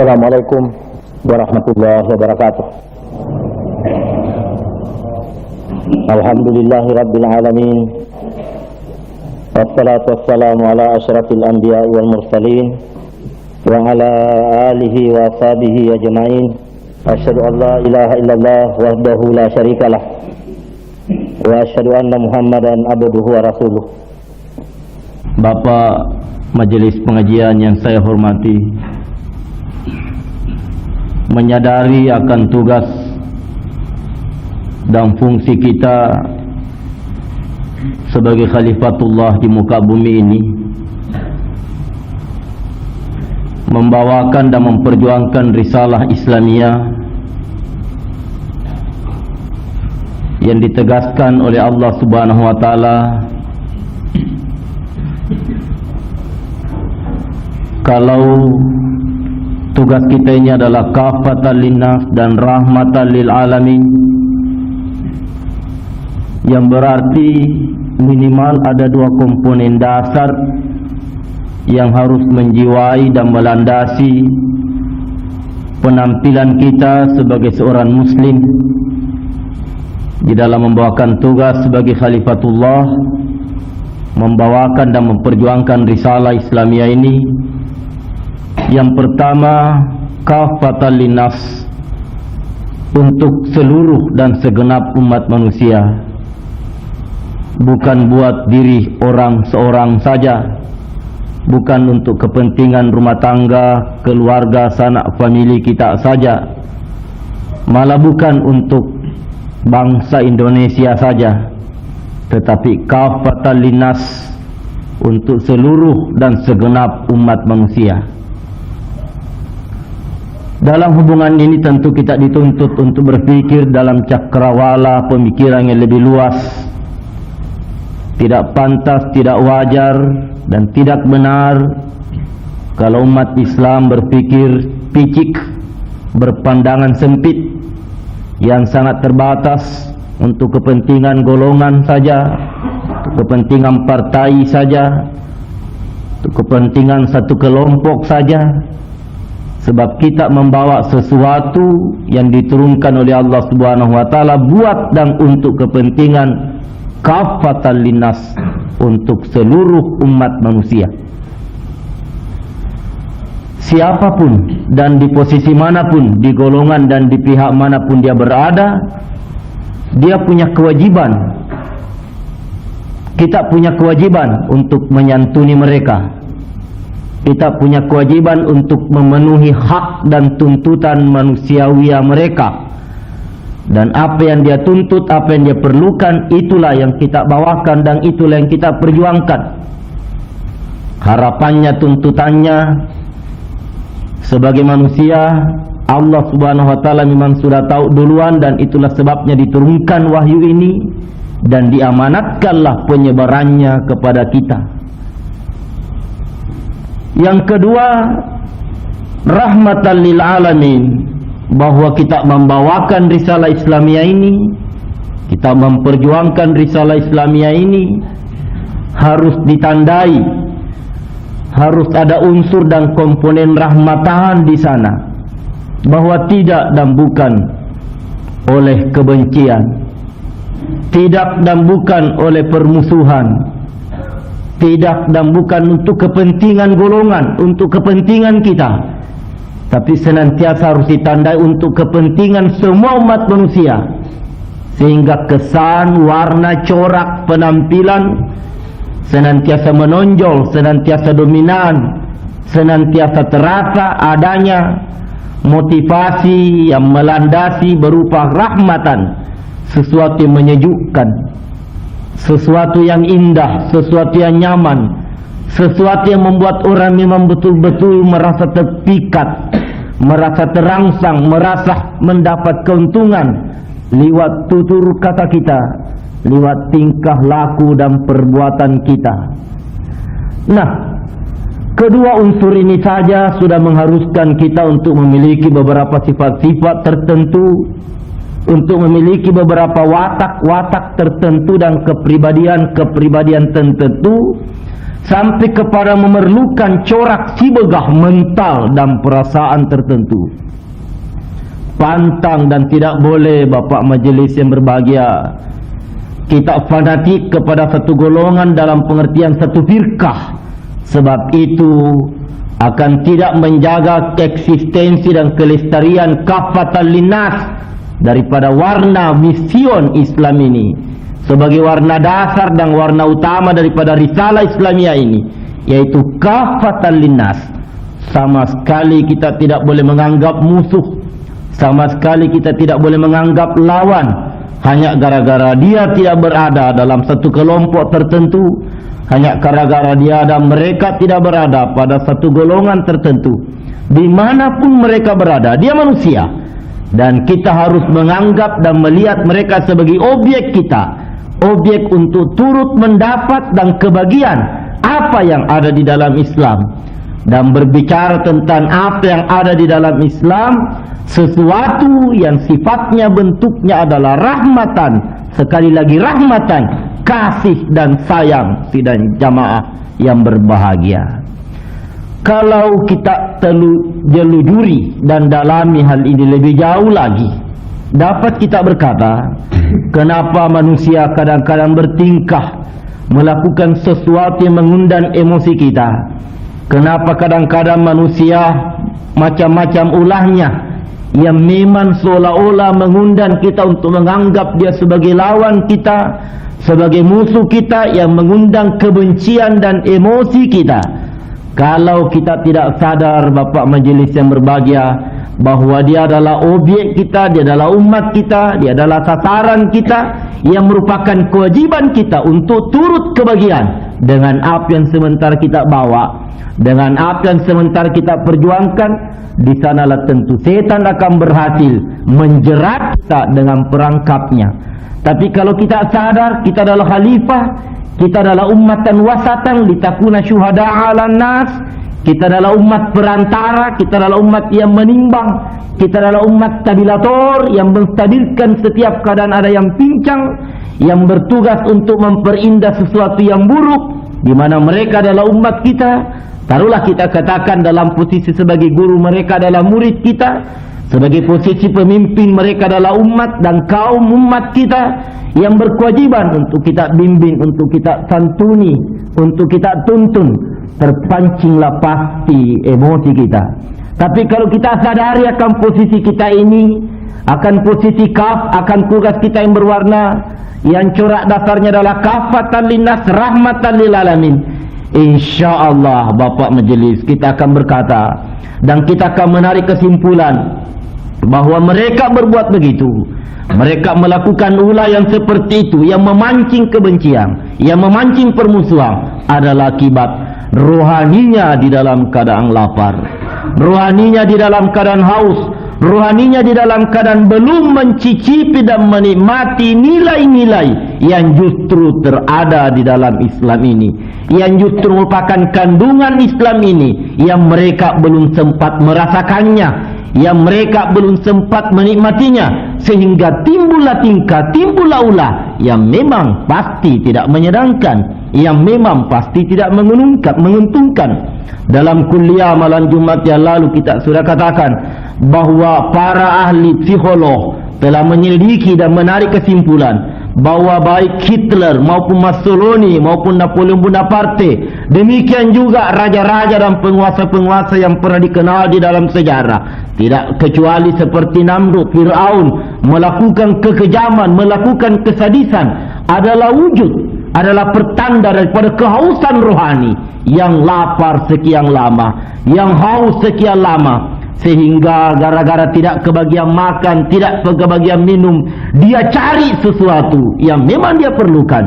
Assalamualaikum warahmatullahi wabarakatuh. Alhamdulillahi rabbil alamin. Wassalatu wassalamu ala asyrafil anbiya'i wal mursalin wa ala alihi wa ashabihi ajma'in. Asyhadu an la ilaha illallah wahdahu la syarikalah wa asyhadu anna Muhammadan abduhu wa rasuluh. Bapak majelis pengajian yang saya hormati, menyadari akan tugas dan fungsi kita sebagai khalifatullah di muka bumi ini, membawakan dan memperjuangkan risalah Islamiyah yang ditegaskan oleh Allah Subhanahu wa taala. Kalau tugas kita ini adalah kafatan linnas dan rahmatan lil alamin, yang berarti minimal ada dua komponen dasar yang harus menjiwai dan melandasi penampilan kita sebagai seorang muslim di dalam membawakan tugas sebagai khalifatullah, membawakan dan memperjuangkan risalah Islamiyah ini. Yang pertama, kafatan linnas, untuk seluruh dan segenap umat manusia, bukan buat diri orang seorang saja, bukan untuk kepentingan rumah tangga, keluarga, sanak famili kita saja, malah bukan untuk bangsa Indonesia saja, tetapi kafatan linnas, untuk seluruh dan segenap umat manusia. Dalam hubungan ini tentu kita dituntut untuk berpikir dalam cakrawala pemikiran yang lebih luas. Tidak pantas, tidak wajar dan tidak benar kalau umat Islam berpikir picik, berpandangan sempit yang sangat terbatas untuk kepentingan golongan saja, untuk kepentingan partai saja, untuk kepentingan satu kelompok saja. Sebab kita membawa sesuatu yang diturunkan oleh Allah Subhanahu wa taala buat dan untuk kepentingan kafatan linnas, untuk seluruh umat manusia. Siapapun dan di posisi manapun, di golongan dan di pihak manapun dia berada, dia punya kewajiban. Kita punya kewajiban untuk menyantuni mereka. Kita punya kewajiban untuk memenuhi hak dan tuntutan manusiawi mereka. Dan apa yang dia tuntut, apa yang dia perlukan, itulah yang kita bawakan dan itulah yang kita perjuangkan. Harapannya, tuntutannya, sebagai manusia, Allah Subhanahu wa taala memang sudah tahu duluan, dan itulah sebabnya diturunkan wahyu ini dan diamanatkanlah penyebarannya kepada kita. Yang kedua, rahmatan lil alamin, bahwa kita membawakan risalah Islamiyah ini, kita memperjuangkan risalah Islamiyah ini harus ditandai, harus ada unsur dan komponen rahmatan di sana, bahwa tidak dan bukan oleh kebencian, tidak dan bukan oleh permusuhan, tidak dan bukan untuk kepentingan golongan, untuk kepentingan kita, tapi senantiasa harus ditandai untuk kepentingan semua umat manusia, sehingga kesan, warna, corak, penampilan senantiasa menonjol, senantiasa dominan, senantiasa terasa adanya motivasi yang melandasi berupa rahmatan, sesuatu yang menyejukkan, sesuatu yang indah, sesuatu yang nyaman, sesuatu yang membuat orang memang betul-betul merasa terpikat, merasa terangsang, merasa mendapat keuntungan lewat tutur kata kita, lewat tingkah laku dan perbuatan kita. Nah, kedua unsur ini saja sudah mengharuskan kita untuk memiliki beberapa sifat-sifat tertentu, untuk memiliki beberapa watak-watak tertentu dan kepribadian-kepribadian tertentu sampai kepada memerlukan corak sibegah mental dan perasaan tertentu. Pantang dan tidak boleh Bapak Majelis yang berbahagia kita fanatik kepada satu golongan dalam pengertian satu firqah, sebab itu akan tidak menjaga eksistensi dan kelestarian kafatan linnas daripada warna mision Islam ini sebagai warna dasar dan warna utama daripada risalah Islamiyah ini, yaitu kafatan linnas. Sama sekali kita tidak boleh menganggap musuh, sama sekali kita tidak boleh menganggap lawan hanya gara-gara dia tidak berada dalam satu kelompok tertentu, hanya gara-gara dia dan mereka tidak berada pada satu golongan tertentu. Dimanapun mereka berada, dia manusia, dan kita harus menganggap dan melihat mereka sebagai objek kita, objek untuk turut mendapat dan kebagian apa yang ada di dalam Islam. Dan berbicara tentang apa yang ada di dalam Islam, sesuatu yang sifatnya bentuknya adalah rahmatan, sekali lagi rahmatan, kasih dan sayang sidang jamaah yang berbahagia. Kalau kita telujuri dan dalami hal ini lebih jauh lagi, dapat kita berkata, kenapa manusia kadang-kadang bertingkah melakukan sesuatu yang mengundang emosi kita? Kenapa kadang-kadang manusia macam-macam ulahnya yang memang seolah-olah mengundang kita untuk menganggap dia sebagai lawan kita, sebagai musuh kita, yang mengundang kebencian dan emosi kita. Kalau kita tidak sadar Bapak Majelis yang berbahagia bahawa dia adalah objek kita, dia adalah umat kita, dia adalah sasaran kita, yang merupakan kewajiban kita untuk turut kebagian dengan apa yang sementara kita bawa, dengan apa yang sementara kita perjuangkan. Di sanalah tentu setan akan berhasil menjerat kita dengan perangkapnya. Tapi kalau kita sadar kita adalah khalifah, kita adalah ummatan wasatan litakuna syuhada'a 'alan nas, kita adalah umat perantara, kita adalah umat yang menimbang, kita adalah umat stabilator yang menstabilkan setiap keadaan ada yang pincang, yang bertugas untuk memperindah sesuatu yang buruk, di mana mereka adalah umat kita. Taruhlah kita katakan dalam posisi sebagai guru, mereka adalah murid kita, sebagai posisi pemimpin mereka adalah umat dan kaum umat kita yang berkewajiban untuk kita bimbing, untuk kita santuni, untuk kita tuntun. Terpancinglah pasti emosi kita. Tapi kalau kita sadari akan posisi kita ini, akan posisi kaf, akan tugas kita yang berwarna, yang corak dasarnya adalah kafatan linnas rahmatan lil alamin, InsyaAllah Bapak Majelis kita akan berkata dan kita akan menarik kesimpulan bahawa mereka berbuat begitu, mereka melakukan ulah yang seperti itu, yang memancing kebencian, yang memancing permusuhan, adalah akibat rohaninya di dalam keadaan lapar, rohaninya di dalam keadaan haus, rohaninya di dalam keadaan belum mencicipi dan menikmati nilai-nilai yang justru terada di dalam Islam ini, yang justru merupakan kandungan Islam ini, yang mereka belum sempat merasakannya, yang mereka belum sempat menikmatinya, sehingga timbullah tingkah, timbullah ulah yang memang pasti tidak menyenangkan, yang memang pasti tidak menguntungkan. Dalam kuliah malam Jumat yang lalu kita sudah katakan bahawa para ahli psikolog telah menyelidiki dan menarik kesimpulan bahawa baik Hitler maupun Mussolini maupun Napoleon Bonaparte, demikian juga raja-raja dan penguasa-penguasa yang pernah dikenal di dalam sejarah, tidak kecuali seperti Namrud, Fir'aun, melakukan kekejaman, melakukan kesadisan, adalah wujud, adalah pertanda daripada kehausan rohani yang lapar sekian lama, yang haus sekian lama, sehingga gara-gara tidak kebagian makan, tidak kebagian minum, dia cari sesuatu yang memang dia perlukan,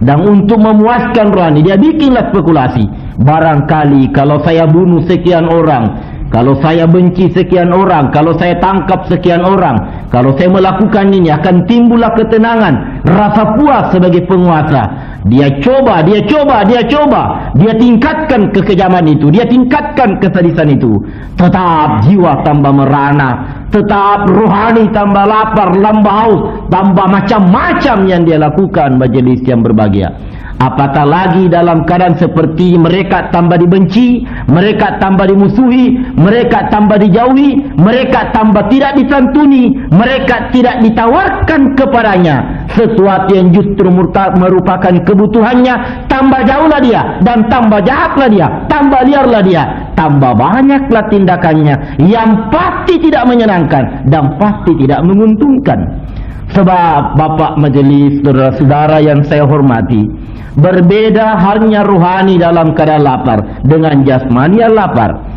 dan untuk memuaskan rohani dia bikinlah spekulasi. Barangkali kalau saya bunuh sekian orang, kalau saya benci sekian orang, kalau saya tangkap sekian orang, kalau saya melakukan ini, akan timbullah ketenangan, rasa puas sebagai penguasa. Dia coba, dia tingkatkan kekejaman itu, dia tingkatkan kesadisan itu. Tetap jiwa tambah merana, tetap rohani tambah lapar, tambah haus, tambah macam-macam yang dia lakukan. Majelis yang berbahagia, Apatah lagi dalam keadaan seperti mereka tambah dibenci, mereka tambah dimusuhi, mereka tambah dijauhi, mereka tambah tidak disantuni, mereka tidak ditawarkan kepadanya sesuatu yang justru merupakan kebutuhannya. Tambah jauhlah dia, dan tambah jahatlah dia, tambah liarlah dia, tambah banyaklah tindakannya yang pasti tidak menyenangkan dan pasti tidak menguntungkan. Sebab Bapak Majelis, saudara-saudara yang saya hormati, berbeda halnya rohani dalam keadaan lapar dengan jasmani yang lapar.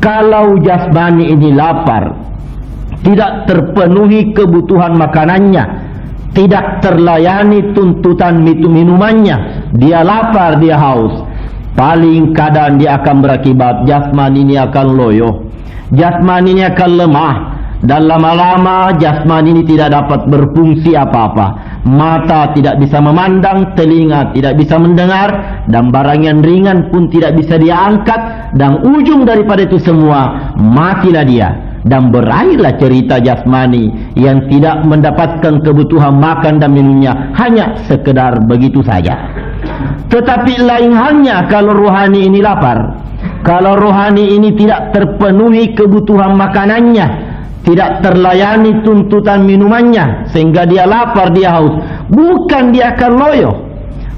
Kalau jasmani ini lapar, tidak terpenuhi kebutuhan makanannya, tidak terlayani tuntutan minumannya, dia lapar, dia haus, paling kadang dia akan berakibat jasmani ini akan loyo, jasmani ini akan lemah. Dan lama-lama jasmani ini tidak dapat berfungsi apa-apa. Mata tidak bisa memandang, telinga tidak bisa mendengar, dan barang yang ringan pun tidak bisa dia angkat. Dan ujung daripada itu semua, matilah dia. Dan berakhirlah cerita jasmani yang tidak mendapatkan kebutuhan makan dan minumnya, hanya sekedar begitu saja. Tetapi lain halnya kalau rohani ini lapar. Kalau rohani ini tidak terpenuhi kebutuhan makanannya, tidak terlayani tuntutan minumannya, sehingga dia lapar, dia haus, bukan dia akan loyo,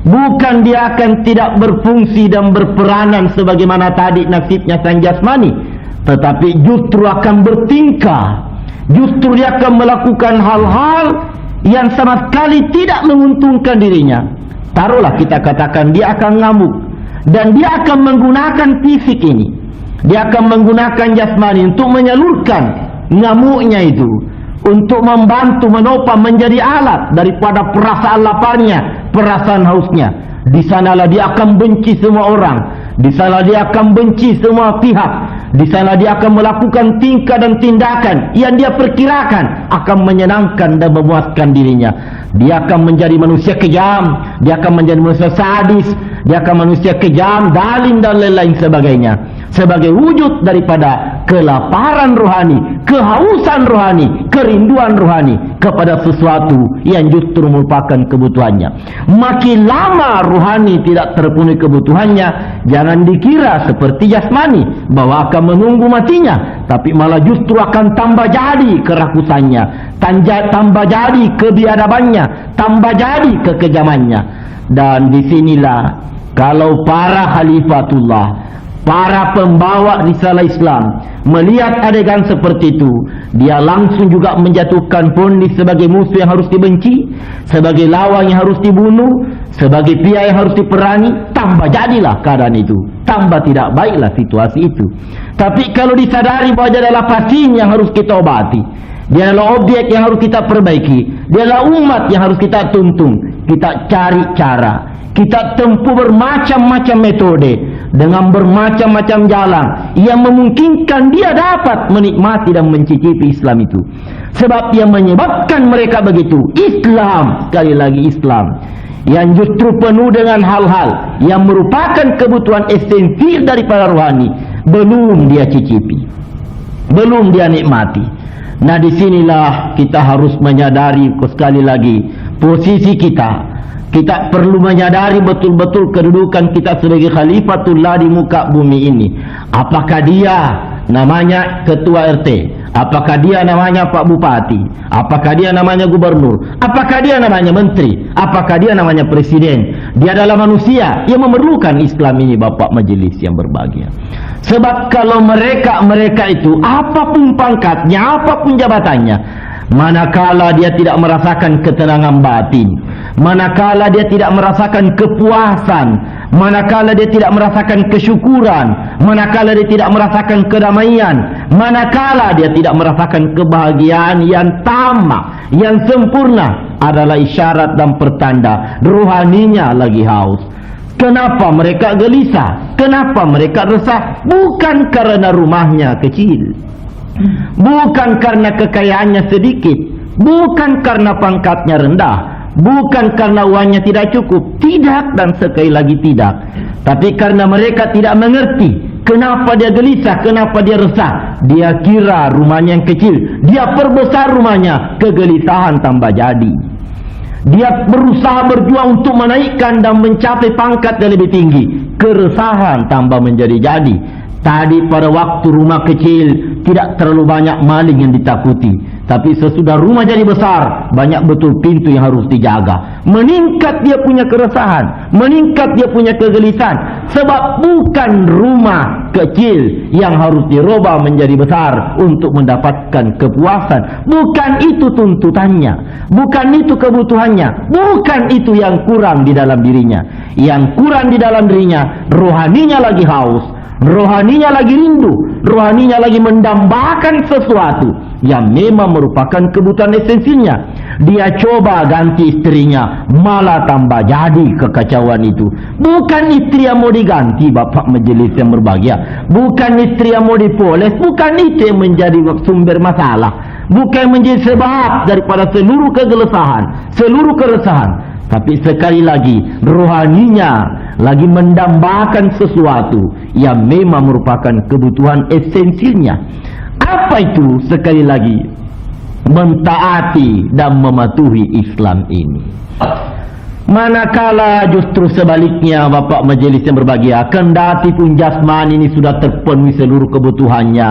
bukan dia akan tidak berfungsi dan berperanan sebagaimana tadi nasibnya sang jasmani, tetapi justru akan bertingkah, justru dia akan melakukan hal-hal yang sama sekali tidak menguntungkan dirinya. Taruhlah kita katakan dia akan ngamuk, dan dia akan menggunakan fisik ini, dia akan menggunakan jasmani untuk menyalurkan ngamuknya itu, untuk membantu menopang menjadi alat daripada perasaan laparnya, perasaan hausnya. Di sanalah dia akan benci semua orang, di sana dia akan benci semua pihak, di sana dia akan melakukan tingkah dan tindakan yang dia perkirakan akan menyenangkan dan memuaskan dirinya. Dia akan menjadi manusia kejam, dia akan menjadi manusia sadis, dia akan manusia kejam, zalim dan lain-lain sebagainya, sebagai wujud daripada kelaparan rohani, kehausan rohani, kerinduan rohani kepada sesuatu yang justru merupakan kebutuhannya. Makin lama rohani tidak terpenuhi kebutuhannya, jangan dikira seperti jasmani bahwa akan menunggu matinya, tapi malah justru akan tambah jadi kerakusannya, tambah jadi kebiadabannya, tambah jadi kekejamannya. Dan disinilah kalau para khalifatullah, para pembawa risalah Islam melihat adegan seperti itu, dia langsung juga menjatuhkan vonis sebagai musuh yang harus dibenci, sebagai lawan yang harus dibunuh, sebagai pihak yang harus diperangi. Tambah jadilah keadaan itu, tambah tidak baiklah situasi itu. Tapi kalau disadari bahwa dia adalah pasien yang harus kita obati, dia adalah objek yang harus kita perbaiki, dia adalah umat yang harus kita tuntun, kita cari cara, kita tempuh bermacam-macam metode dengan bermacam-macam jalan yang memungkinkan dia dapat menikmati dan mencicipi Islam itu. Sebab yang menyebabkan mereka begitu, Islam, sekali lagi Islam, yang justru penuh dengan hal-hal yang merupakan kebutuhan esensial daripada rohani, belum dia cicipi, belum dia nikmati. Nah, disinilah kita harus menyadari sekali lagi posisi kita. Kita perlu menyadari betul-betul kedudukan kita sebagai khalifatullah di muka bumi ini. Apakah dia namanya ketua RT? Apakah dia namanya Pak Bupati? Apakah dia namanya gubernur? Apakah dia namanya menteri? Apakah dia namanya presiden? Dia adalah manusia yang memerlukan Islam ini, Bapak Majelis yang berbahagia. Sebab kalau mereka itu, apapun pangkatnya, apapun jabatannya, manakala dia tidak merasakan ketenangan batin, manakala dia tidak merasakan kepuasan, manakala dia tidak merasakan kesyukuran, manakala dia tidak merasakan kedamaian, manakala dia tidak merasakan kebahagiaan yang tamak, yang sempurna, adalah isyarat dan pertanda rohaninya lagi haus. Kenapa mereka gelisah? Kenapa mereka resah? Bukan karena rumahnya kecil, bukan karena kekayaannya sedikit, bukan karena pangkatnya rendah, bukan karena uangnya tidak cukup. Tidak, dan sekali lagi tidak. Tapi karena mereka tidak mengerti kenapa dia gelisah, kenapa dia resah. Dia kira rumahnya yang kecil, dia perbesar rumahnya, kegelisahan tambah jadi. Dia berusaha berjuang untuk menaikkan dan mencapai pangkat yang lebih tinggi. Keresahan tambah menjadi-jadi. Tadi pada waktu rumah kecil tidak terlalu banyak maling yang ditakuti, tapi sesudah rumah jadi besar, banyak betul pintu yang harus dijaga. Meningkat dia punya keresahan, meningkat dia punya kegelisahan. Sebab bukan rumah kecil yang harus dirubah menjadi besar untuk mendapatkan kepuasan. Bukan itu tuntutannya, bukan itu kebutuhannya, bukan itu yang kurang di dalam dirinya. Yang kurang di dalam dirinya, rohaninya lagi haus, rohaninya lagi rindu, rohaninya lagi mendambakan sesuatu yang memang merupakan kebutuhan esensinya. Dia coba ganti istrinya, malah tambah jadi kekacauan itu. Bukan istri yang mau diganti, Bapak majelis yang berbahagia. Bukan istri yang mau dipoles, bukan itu yang menjadi sumber masalah, bukan menjadi sebab daripada seluruh kegelisahan, seluruh keresahan. Tapi sekali lagi, rohaninya lagi mendambakan sesuatu yang memang merupakan kebutuhan esensialnya. Apa itu? Sekali lagi, mentaati dan mematuhi Islam ini. Manakala justru sebaliknya, Bapak majelis yang berbahagia, kendati pun jasmani ini sudah terpenuhi seluruh kebutuhannya,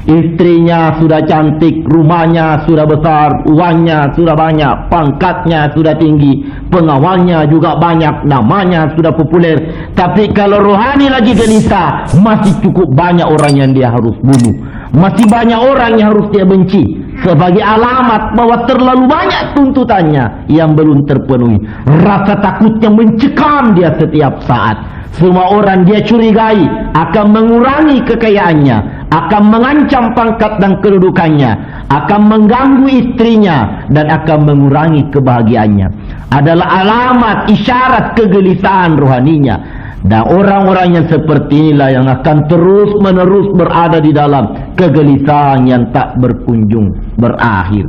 istrinya sudah cantik, rumahnya sudah besar, uangnya sudah banyak, pangkatnya sudah tinggi, pengawalnya juga banyak, namanya sudah populer, tapi kalau rohani lagi gelisah, masih cukup banyak orang yang dia harus bunuh, masih banyak orang yang harus dia benci, sebagai alamat bahwa terlalu banyak tuntutannya yang belum terpenuhi. Rasa takutnya mencekam dia setiap saat. Semua orang dia curigai akan mengurangi kekayaannya, akan mengancam pangkat dan kedudukannya, akan mengganggu istrinya, dan akan mengurangi kebahagiaannya. Adalah alamat isyarat kegelisahan rohaninya. Dan orang-orang yang seperti inilah yang akan terus-menerus berada di dalam kegelisahan yang tak berkunjung berakhir.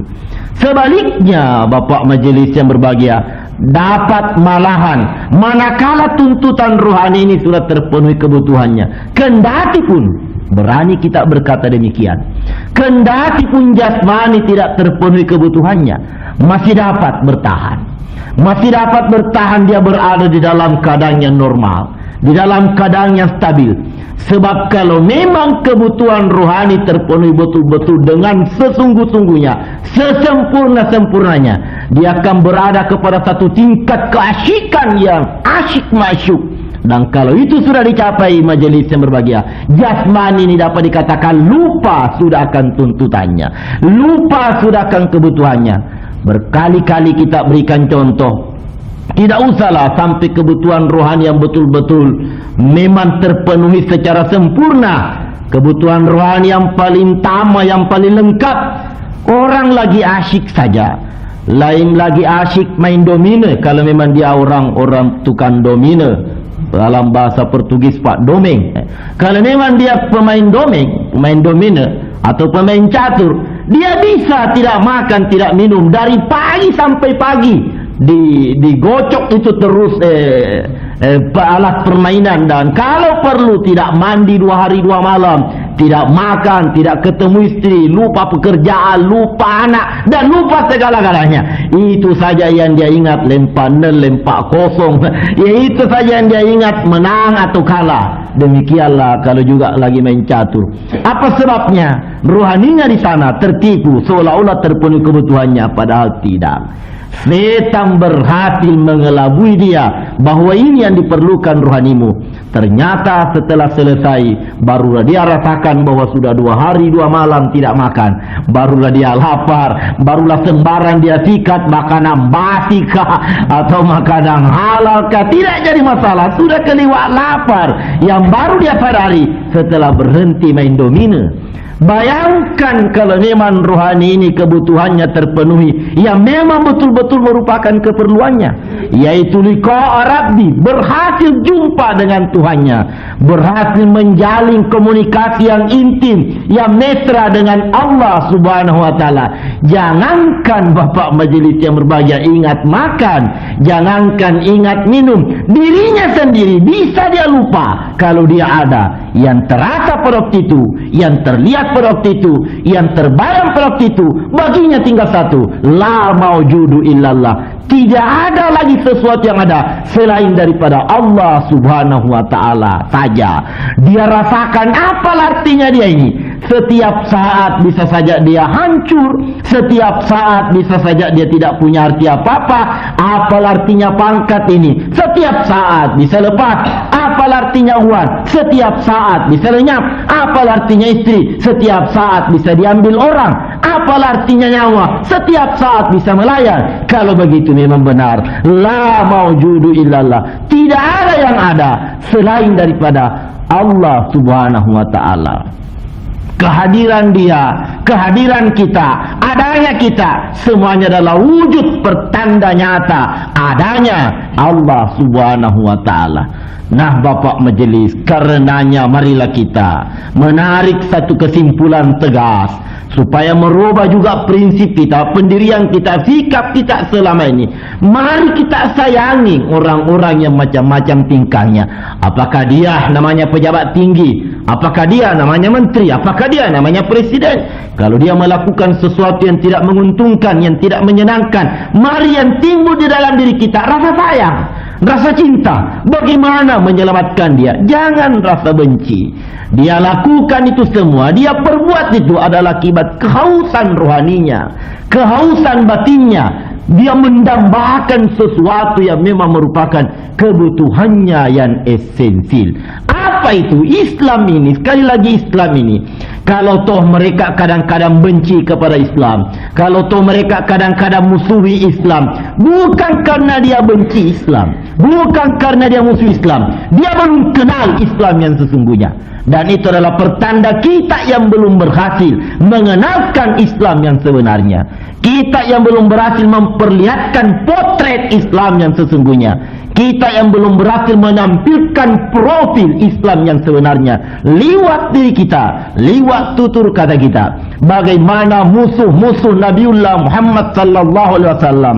Sebaliknya, Bapak majelis yang berbahagia, dapat malahan manakala tuntutan rohani ini sudah terpenuhi kebutuhannya, kendati pun berani kita berkata demikian, kendati pun jasmani tidak terpenuhi kebutuhannya, masih dapat bertahan. Masih dapat bertahan, dia berada di dalam keadaan yang normal, di dalam keadaan yang stabil. Sebab kalau memang kebutuhan rohani terpenuhi betul-betul dengan sesungguh-sungguhnya, sesempurna-sempurnanya, dia akan berada kepada satu tingkat keasyikan yang asyik masyuk. Dan kalau itu sudah dicapai, majelis yang berbahagia, jasmani ini dapat dikatakan lupa sudah akan tuntutannya, lupa sudah akan kebutuhannya. Berkali-kali kita berikan contoh, tidak usahlah sampai kebutuhan rohani yang betul-betul memang terpenuhi secara sempurna, kebutuhan rohani yang paling utama, yang paling lengkap, orang lagi asyik saja. Lain lagi asyik main domino, kalau memang dia orang tukang domino, dalam bahasa Portugis Pak domeng. Kalau memang dia pemain domino atau pemain catur, dia bisa tidak makan, tidak minum dari pagi sampai pagi, digocok itu terus alat permainan, dan kalau perlu tidak mandi 2 hari 2 malam, tidak makan, tidak ketemu istri, lupa pekerjaan, lupa anak, dan lupa segala-galanya. Itu saja yang dia ingat, lempak nol, lempak kosong. Ya, itu saja yang dia ingat, menang atau kalah. Demikianlah kalau juga lagi main catur. Apa sebabnya? Rohaninya di sana tertipu, seolah-olah terpenuhi kebutuhannya, padahal tidak. Setan berhasil mengelabui dia bahwa ini yang diperlukan rohanimu. Ternyata setelah selesai, barulah dia rasakan bahwa sudah 2 hari 2 malam tidak makan, barulah dia lapar, barulah sembarang dia sikat, makanan basi kah atau makanan halal kah, tidak jadi masalah, sudah keliwat lapar, yang baru dia sadari setelah berhenti main domino. Bayangkan kalau memang rohani ini kebutuhannya terpenuhi, yang memang betul-betul merupakan keperluannya, yaitu liqa Rabbi, berhasil jumpa dengan Tuhannya, berhasil menjalin komunikasi yang intim, yang mesra dengan Allah Subhanahu wa taala. Jangankan Bapak majelis yang berbahagia ingat makan, jangankan ingat minum, dirinya sendiri bisa dia lupa kalau dia ada. Yang terasa pada waktu itu, yang terlihat pada waktu itu, yang terbayang pada waktu itu, baginya tinggal satu, la maujudu illallah. Tidak ada lagi sesuatu yang ada selain daripada Allah Subhanahu wa ta'ala saja. Dia rasakan apa artinya dia ini. Setiap saat bisa saja dia hancur, setiap saat bisa saja dia tidak punya arti apa-apa. Apa artinya pangkat ini? Setiap saat bisa lepas. Apa artinya uang? Setiap saat bisa lenyap. Apa artinya istri? Setiap saat bisa diambil orang. Apa artinya nyawa? Setiap saat bisa melayang. Kalau begitu memang benar, la maujudu illallah, tidak ada yang ada selain daripada Allah Subhanahu wa ta'ala. Kehadiran dia, kehadiran kita, adanya kita, semuanya adalah wujud pertanda nyata adanya Allah Subhanahu wa ta'ala. Nah Bapak Majelis, karenanya marilah kita menarik satu kesimpulan tegas supaya merubah juga prinsip kita, pendirian kita, sikap kita selama ini. Mari kita sayangi orang-orang yang macam-macam tingkahnya. Apakah dia namanya pejabat tinggi, apakah dia namanya menteri, apakah dia namanya presiden. Kalau dia melakukan sesuatu yang tidak menguntungkan, yang tidak menyenangkan, mari yang timbul di dalam diri kita rasa sayang, rasa cinta. Bagaimana menyelamatkan dia? Jangan rasa benci. Dia lakukan itu semua, dia perbuat itu adalah akibat kehausan rohaninya, kehausan batinnya. Dia mendambakan sesuatu yang memang merupakan kebutuhannya yang esensial. Apa itu? Islam ini, sekali lagi Islam ini. Kalau toh mereka kadang-kadang benci kepada Islam, kalau toh mereka kadang-kadang musuhi Islam, bukan karena dia benci Islam, bukan karena dia musuh Islam, dia belum kenal Islam yang sesungguhnya. Dan itu adalah pertanda kita yang belum berhasil mengenalkan Islam yang sebenarnya. Kita yang belum berhasil memperlihatkan potret Islam yang sesungguhnya. Kita yang belum berhasil menampilkan profil Islam yang sebenarnya liwat diri kita, liwat tutur kata kita. Bagaimana musuh-musuh Nabiullah Muhammad sallallahu alaihi wasallam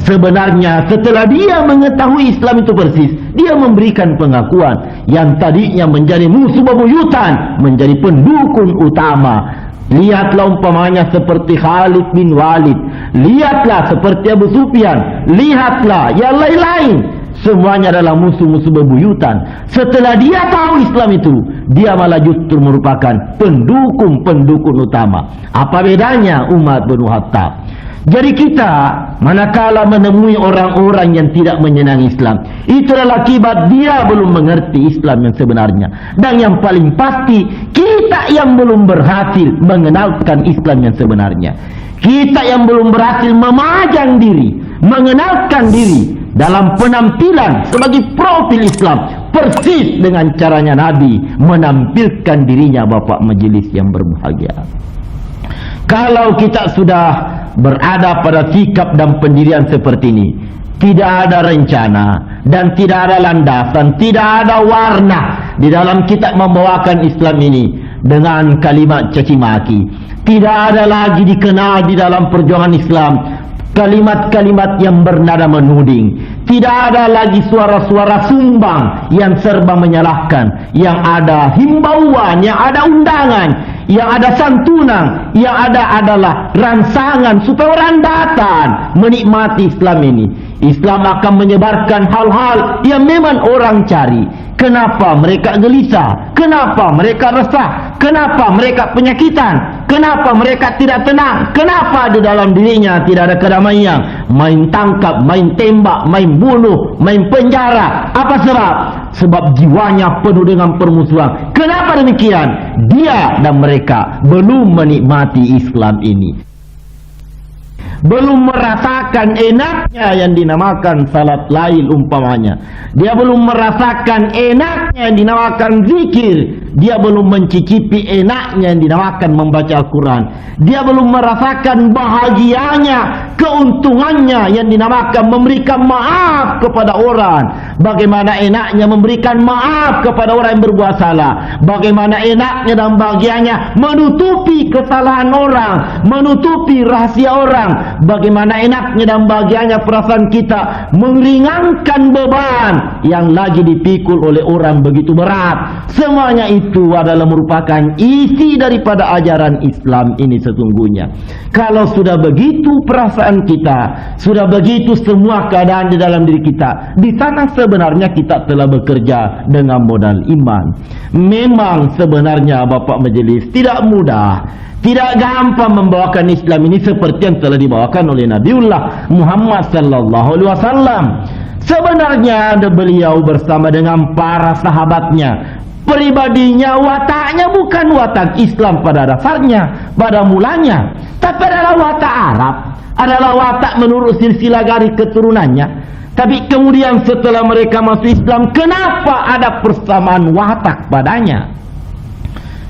sebenarnya setelah dia mengetahui Islam itu persis, dia memberikan pengakuan yang tadinya menjadi musuh bebuyutan menjadi pendukung utama. Lihatlah umpamanya seperti Khalid bin Walid, lihatlah seperti Abu Sufyan, lihatlah yang lain-lain. Semuanya adalah musuh-musuh bebuyutan. Setelah dia tahu Islam itu, dia malah justru merupakan pendukung-pendukung utama. Apa bedanya Umar bin Khattab? Jadi kita manakala menemui orang-orang yang tidak menyenangi Islam, itu adalah akibat dia belum mengerti Islam yang sebenarnya. Dan yang paling pasti, kita yang belum berhasil mengenalkan Islam yang sebenarnya. Kita yang belum berhasil memajang diri, mengenalkan diri dalam penampilan sebagai profil Islam persis dengan caranya Nabi menampilkan dirinya. Bapak Majelis yang berbahagia, kalau kita sudah berada pada sikap dan pendirian seperti ini, tidak ada rencana dan tidak ada landasan, tidak ada warna di dalam kita membawakan Islam ini dengan kalimat caci maki. Tidak ada lagi dikenal di dalam perjuangan Islam kalimat-kalimat yang bernada menuding. Tidak ada lagi suara-suara sumbang yang serba menyalahkan. Yang ada himbauan, yang ada undangan, yang ada santunan, yang ada adalah rangsangan supaya orang datang menikmati Islam ini. Islam akan menyebarkan hal-hal yang memang orang cari. Kenapa mereka gelisah? Kenapa mereka resah? Kenapa mereka penyakitan? Kenapa mereka tidak tenang? Kenapa di dalam dirinya tidak ada kedamaian? Main tangkap, main tembak, main bunuh, main penjara. Apa sebab? Sebab jiwanya penuh dengan permusuhan. Kenapa demikian? Dia dan mereka belum menikmati Islam ini, belum merasakan enaknya yang dinamakan salat lail umpamanya. Dia belum merasakan enaknya yang dinamakan zikir. Dia belum mencicipi enaknya yang dinamakan membaca Al-Quran. Dia belum merasakan bahagianya, keuntungannya yang dinamakan memberikan maaf kepada orang. Bagaimana enaknya memberikan maaf kepada orang yang berbuat salah. Bagaimana enaknya dan bahagianya menutupi kesalahan orang, menutupi rahasia orang. Bagaimana enaknya dan bahagianya perasaan kita meringankan beban yang lagi dipikul oleh orang begitu berat. Semuanya itu itu adalah merupakan isi daripada ajaran Islam ini sesungguhnya. Kalau sudah begitu perasaan kita, sudah begitu semua keadaan di dalam diri kita, di sana sebenarnya kita telah bekerja dengan modal iman. Memang sebenarnya Bapak Majelis tidak mudah, tidak gampang membawakan Islam ini seperti yang telah dibawakan oleh Nabiullah Muhammad sallallahu alaihi wasallam. Sebenarnya ada beliau bersama dengan para sahabatnya. Pribadinya, wataknya bukan watak Islam pada dasarnya, pada mulanya, tapi adalah watak Arab, adalah watak menurut silsilah garis keturunannya. Tapi kemudian setelah mereka masuk Islam, kenapa ada persamaan watak padanya?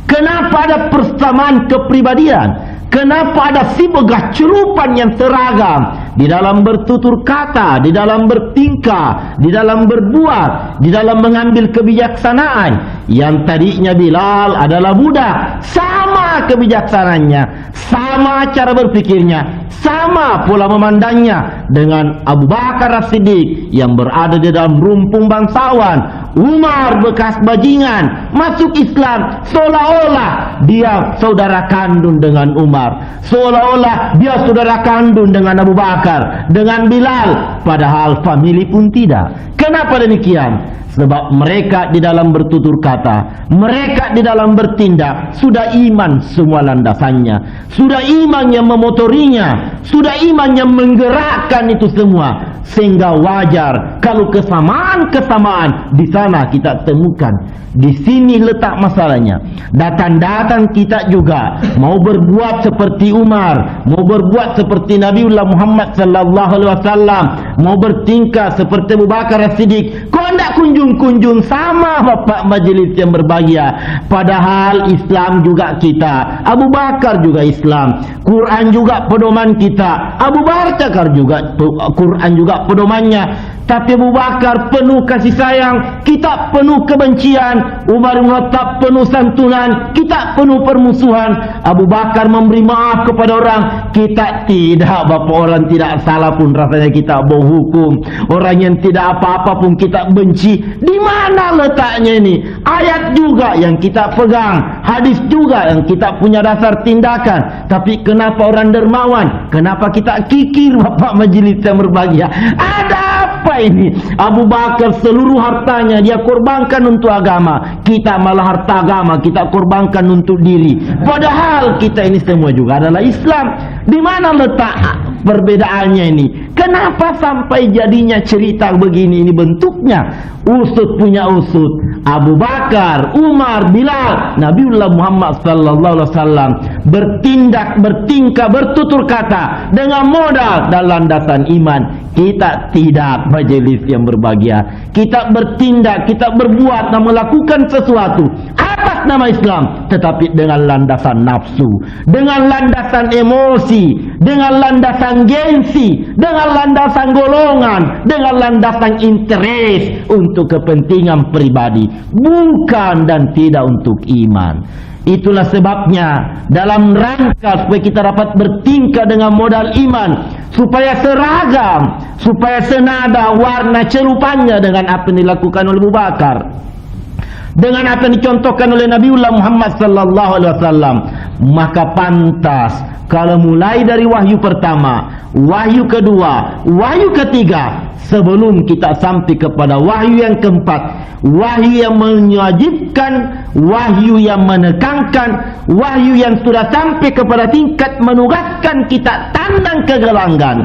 Kenapa ada persamaan kepribadian? Kenapa ada sibegah cerupan yang seragam di dalam bertutur kata, di dalam bertingkah, di dalam berbuat, di dalam mengambil kebijaksanaan? Yang tadinya Bilal adalah budak, sama kebijaksanaannya, sama cara berpikirnya, sama pola memandangnya dengan Abu Bakar As-Siddiq yang berada di dalam rumpun bangsawan. Umar bekas bajingan masuk Islam seolah-olah dia saudara kandung dengan Umar, seolah-olah dia saudara kandung dengan Abu Bakar, dengan Bilal, padahal famili pun tidak. Kenapa demikian? Sebab mereka di dalam bertutur kata, mereka di dalam bertindak sudah iman semua landasannya, sudah iman yang memotorinya, sudah iman yang menggerakkan itu semua. Sehingga wajar kalau kesamaan-kesamaan di sana kita temukan. Di sini letak masalahnya. Datang-datang kita juga mau berbuat seperti Umar, mau berbuat seperti Nabiullah Muhammad sallallahu alaihi wasallam, mau bertingkah seperti Abu Bakar As-Siddiq. Kok tidak kunjung-kunjung sama Bapak Majelis yang berbahagia? Padahal Islam juga kita, Abu Bakar juga Islam, Quran juga pedoman kita, Abu Bakar juga Quran juga pedomannya. Tapi Abu Bakar penuh kasih sayang, kita penuh kebencian. Umar bin Khattab penuh santunan, kita penuh permusuhan. Abu Bakar memberi maaf kepada orang, kita tidak. Bapak, orang tidak salah pun rasanya kita bawa hukum, orang yang tidak apa-apa pun kita benci. Di mana letaknya ini? Ayat juga yang kita pegang, hadis juga yang kita punya dasar tindakan. Tapi kenapa orang dermawan? Kenapa kita kikir Bapak Majelis yang berbahagia? Ada apa ini? Abu Bakar seluruh hartanya dia korbankan untuk agama, kita malah harta agama kita korbankan untuk diri. Padahal kita ini semua juga adalah Islam. Di mana letak perbedaannya ini? Kenapa sampai jadinya cerita begini? Ini bentuknya usut punya usut. Abu Bakar, Umar, Bilal, Nabiullah Muhammad sallallahu alaihi wasallam bertindak, bertingkah, bertutur kata dengan modal dan landasan iman. Kita tidak, majelis yang berbahagia. Kita bertindak, kita berbuat dan melakukan sesuatu atas nama Islam, tetapi dengan landasan nafsu, dengan landasan emosi, dengan landasan gengsi, dengan landasan golongan, dengan landasan interes untuk kepentingan pribadi, bukan dan tidak untuk iman. Itulah sebabnya dalam rangka supaya kita dapat bertingkah dengan modal iman, supaya seragam, supaya senada warna cerupannya dengan apa yang dilakukan oleh Abu Bakar, dengan apa yang dicontohkan oleh Nabiullah Muhammad sallallahu alaihi wasallam, maka pantas kalau mulai dari wahyu pertama, wahyu kedua, wahyu ketiga, sebelum kita sampai kepada wahyu yang keempat, wahyu yang mewajibkan, wahyu yang menekankan, wahyu yang sudah sampai kepada tingkat menugaskan kita tandang kegelangan,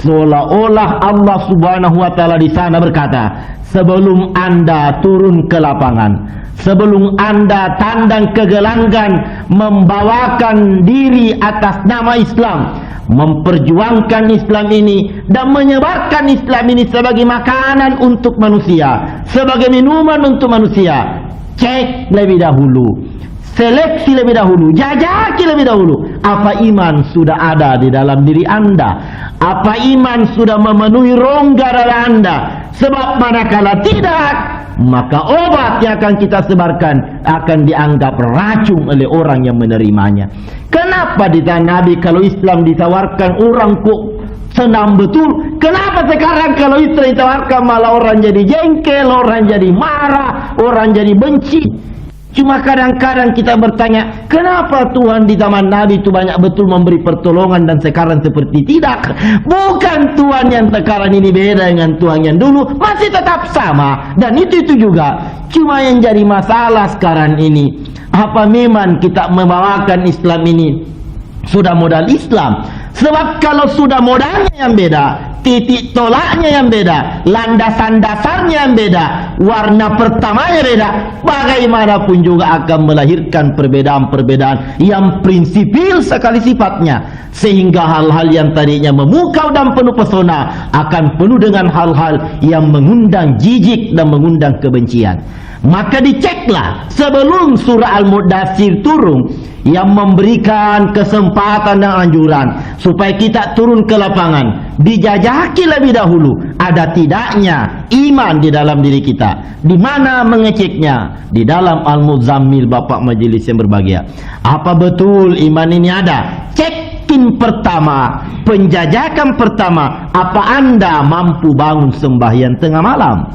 seolah-olah Allah Subhanahu wa taala di sana berkata, sebelum Anda turun ke lapangan, sebelum Anda tandang kegelangan membawakan diri atas nama Islam, memperjuangkan Islam ini dan menyebarkan Islam ini sebagai makanan untuk manusia, sebagai minuman untuk manusia, cek lebih dahulu, seleksi lebih dahulu, jajaki lebih dahulu, apa iman sudah ada di dalam diri Anda, apa iman sudah memenuhi rongga dada Anda. Sebab manakala tidak, maka obat yang akan kita sebarkan akan dianggap racun oleh orang yang menerimanya. Kenapa ditanya Nabi kalau Islam ditawarkan orang kok senang betul? Kenapa sekarang kalau Islam ditawarkan malah orang jadi jengkel, orang jadi marah, orang jadi benci? Cuma kadang-kadang kita bertanya, kenapa Tuhan di zaman Nabi itu banyak betul memberi pertolongan dan sekarang seperti tidak? Bukan Tuhan yang sekarang ini beda dengan Tuhan yang dulu, masih tetap sama. Dan itu juga. Cuma yang jadi masalah sekarang ini, apa memang kita membawakan Islam ini sudah modal Islam? Sebab kalau sudah modalnya yang beda, titik tolaknya yang beda, landasan dasarnya yang beda, warna pertamanya beda, bagaimanapun juga akan melahirkan perbedaan-perbedaan yang prinsipil sekali sifatnya, sehingga hal-hal yang tadinya memukau dan penuh pesona akan penuh dengan hal-hal yang mengundang jijik dan mengundang kebencian. Maka diceklah sebelum surah Al-Mudaththir turun yang memberikan kesempatan dan anjuran supaya kita turun ke lapangan, dijajaki lebih dahulu ada tidaknya iman di dalam diri kita. Di mana mengeceknya? Di dalam Al-Muzammil, Bapak majelis yang berbahagia. Apa betul iman ini ada? Cekin pertama, penjajakan pertama, apa Anda mampu bangun sembahyang tengah malam?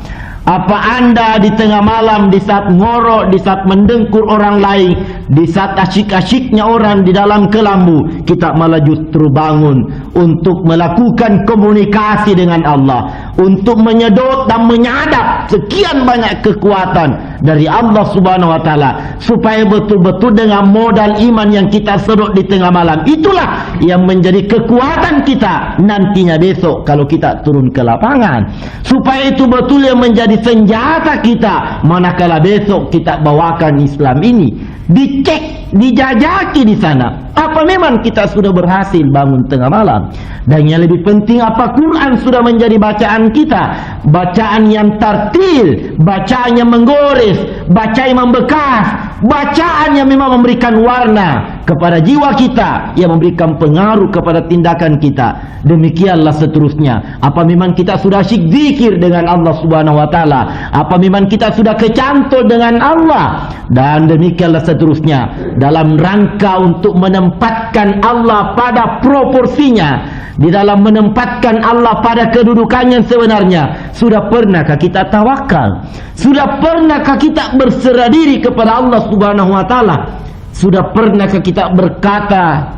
Apa Anda di tengah malam, di saat ngorok, di saat mendengkur orang lain, di saat asyik-asyiknya orang di dalam kelambu, kita malah justru bangun untuk melakukan komunikasi dengan Allah, untuk menyedot dan menyadap sekian banyak kekuatan dari Allah Subhanahu wa taala, supaya betul-betul dengan modal iman yang kita sedot di tengah malam, itulah yang menjadi kekuatan kita nantinya besok kalau kita turun ke lapangan, supaya itu betul yang menjadi senjata kita manakala besok kita bawakan Islam ini. Dicek, dijajaki di sana. Apa memang kita sudah berhasil bangun tengah malam? Dan yang lebih penting, apa Quran sudah menjadi bacaan kita? Bacaan yang tartil, bacaan yang menggores, bacaan yang membekas, bacaan yang memang memberikan warna kepada jiwa kita, yang memberikan pengaruh kepada tindakan kita. Demikianlah seterusnya. Apa memang kita sudah asyik zikir dengan Allah Subhanahu wa taala? Apa memang kita sudah kecantol dengan Allah? Dan demikianlah seterusnya, dalam rangka untuk menempatkan Allah pada proporsinya, di dalam menempatkan Allah pada kedudukannya sebenarnya. Sudah pernahkah kita tawakal? Sudah pernahkah kita berserah diri kepada Allah Subhanahu wa taala? Sudah pernahkah kita berkata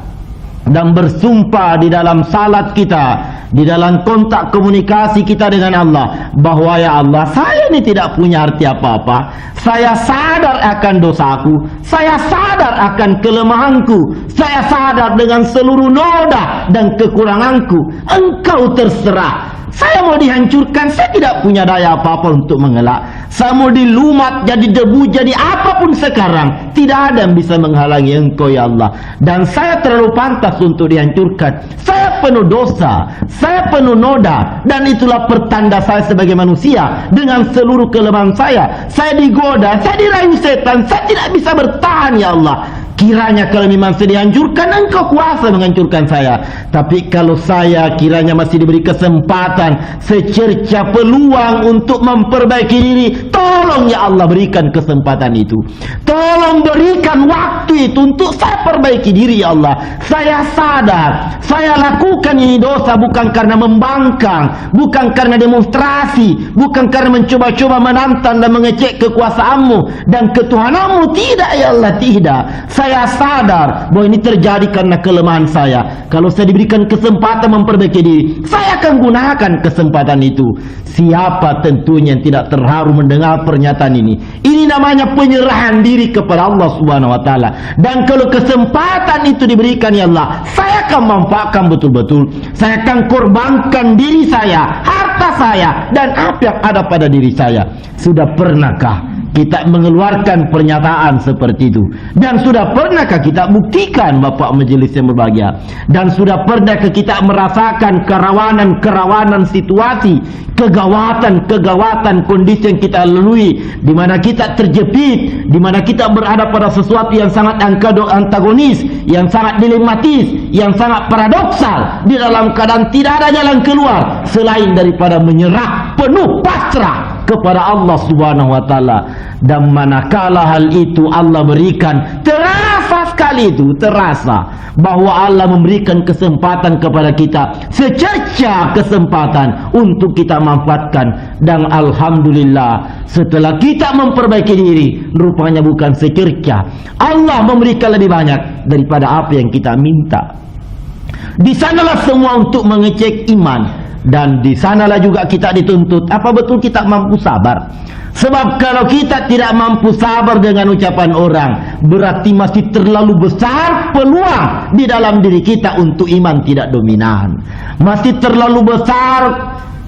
dan bersumpah di dalam salat kita, di dalam kontak komunikasi kita dengan Allah, bahwa ya Allah, saya ini tidak punya arti apa-apa, saya sadar akan dosaku, saya sadar akan kelemahanku, saya sadar dengan seluruh noda dan kekuranganku, Engkau terserah. Saya mau dihancurkan, saya tidak punya daya apa-apa untuk mengelak. Saya mau dilumat, jadi debu, jadi apapun sekarang, tidak ada yang bisa menghalangi Engkau ya Allah. Dan saya terlalu pantas untuk dihancurkan. Saya penuh dosa, saya penuh noda, dan itulah pertanda saya sebagai manusia. Dengan seluruh kelemahan saya digoda, saya dirayu setan, saya tidak bisa bertahan ya Allah. Kiranya kalau memang saya dihancurkan, Engkau kuasa menghancurkan saya. Tapi kalau saya kiranya masih diberi kesempatan, secerca peluang untuk memperbaiki diri, tolong ya Allah berikan kesempatan itu. Tolong berikan waktu itu untuk saya perbaiki diri ya Allah. Saya sadar, saya lakukan ini dosa bukan karena membangkang, bukan karena demonstrasi, bukan karena mencoba-coba menantang dan mengecek kekuasaanmu dan ketuhananmu. Tidak ya Allah, tidak. Saya sadar bahwa ini terjadi karena kelemahan saya. Kalau saya diberikan kesempatan memperbaiki diri, saya akan gunakan kesempatan itu. Siapa tentunya yang tidak terharu mendengar pernyataan ini? Ini namanya penyerahan diri kepada Allah Subhanahu wa taala. Dan kalau kesempatan itu diberikan ya Allah, saya akan manfaatkan betul-betul. Saya akan korbankan diri saya, harta saya, dan apa yang ada pada diri saya. Sudah pernahkah kita mengeluarkan pernyataan seperti itu? Dan sudah pernahkah kita buktikan, Bapak majelis yang berbahagia? Dan sudah pernahkah kita merasakan kerawanan situasi, kegawatan kondisi yang kita lalui, di mana kita terjepit, di mana kita berada pada sesuatu yang sangat antagonis, yang sangat dilematis, yang sangat paradoksal, di dalam keadaan tidak ada jalan keluar selain daripada menyerah penuh pasrah kepada Allah Subhanahu wa taala. Dan manakala hal itu Allah berikan, terasa sekali itu terasa bahwa Allah memberikan kesempatan kepada kita, secerca kesempatan untuk kita manfaatkan. Dan alhamdulillah, setelah kita memperbaiki diri, rupanya bukan secerca, Allah memberikan lebih banyak daripada apa yang kita minta. Di sanalah semua untuk mengecek iman. Dan di sanalah juga kita dituntut, apa betul kita mampu sabar? Sebab kalau kita tidak mampu sabar dengan ucapan orang, berarti masih terlalu besar peluang di dalam diri kita untuk iman tidak dominan. Masih terlalu besar